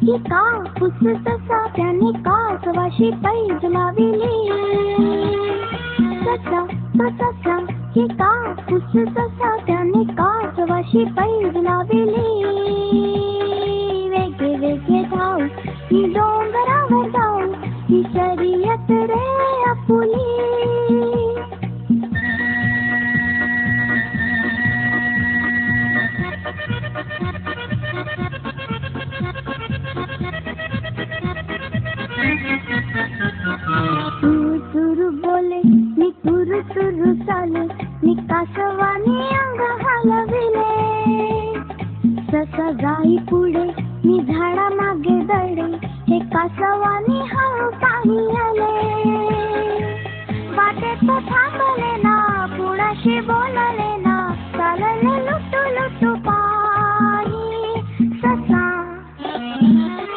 की कापूस तसा त्याने कासवाशी पैज लाविली. तसा तो तसा की कापूस तसा त्याने कासवाशी पैज लाविली. वेगे वेगे धाव मी डोंगरावर जाऊ, ही शर्यत रे आपुली. तुरु बोले मी तुरु तुरु चाले, मी कासवाने अंग हलविले. ससा जाई पुढे मी झाडा मागे दडे, हे कासवाने हळू पाणी आले. वाटेत थांबले ना, कुणाशी बोलले ना, चालले लुटू लुटू पायी. ससा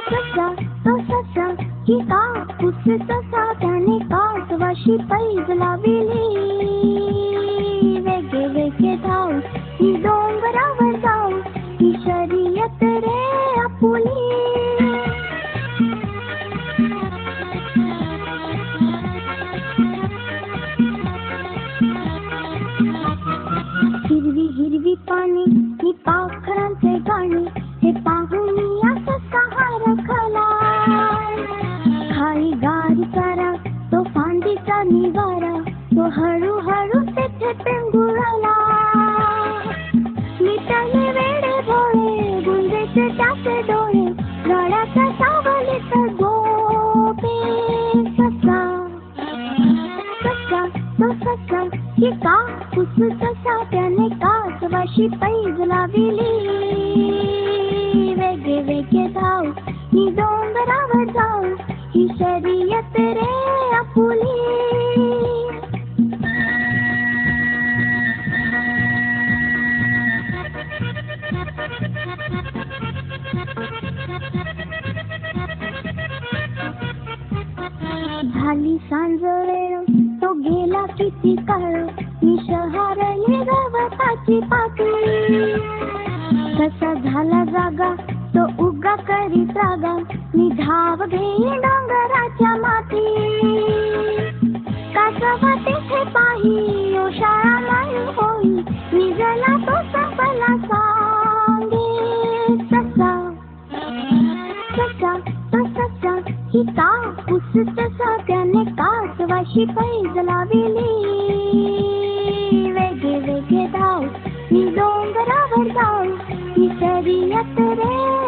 ससा तो ससा की कापूस तसा त्याने कासवाशी पैज लाविली. वेगे वेगे धाव ही डोंगरावर जाऊ, ही शर्यत रे आपुली. हिरवी हिरवी पाने ही पाखरांचे गाणे, हे पाहून या ससा रखला. खाई गार चारा तो फांदीचा निवारा, तो हळूहळू तेथे पेंगुळला. मिटाले वेडे भोळे गुंजेचे त्याचे डोळे, गळ्याच्या सावलीत झोपे. ससा ससा तो ससा की कापूस तसा त्याने कासवाशी पैज लाविली. वेगे वेगे धाव मी डोंगरावर जाऊ, ही शर्यत रे आपुली. झाली सांज वेळ तो गेला किती काळ, मी शहारली गवताची पाकळी. कसा झाला जागा तो उगा करीत रागा, मी धाव घेईन डोंगराच्या माती. कासवा तेथे पाही ओशाळा नाही होई, निजला तो संपला सांगे. ससा ससा तो ससा की कापूस तसा त्याने कासवाशी पैज लाविली. वेगे वेगे धाव मी डोंगरावर जाऊ, ही शर्यत रे